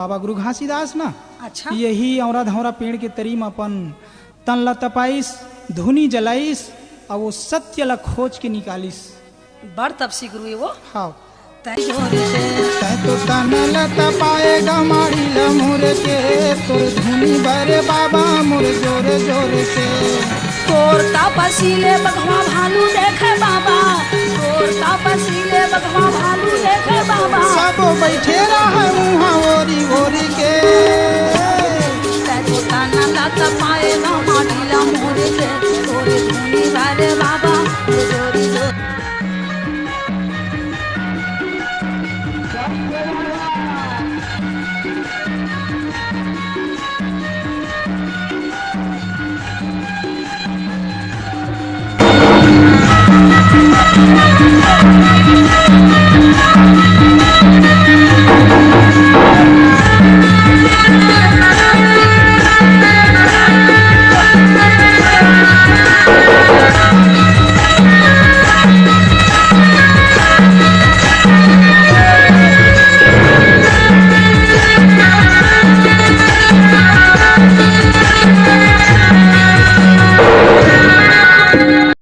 बाबा गुरु घासीदास ना अच्छा यही औरा धौरा पेड़ के तरीम अपन तन ल तपाइस धुनी जलाइस और वो सत्य ल खोज के निकालिस। बड़ तपसी गुरु है वो। हाँ तै जोरी से तै तो तन ल तपाएगा मारी ल मोर के तोर धुनी बरे बाबा मोर जोरे जोरे से। तोर तपसीले बगवा भालू देखे बाबा, तोर तपसीले बगवा भालू देखे बाबा। सब बैठे रहा मुहा ओरी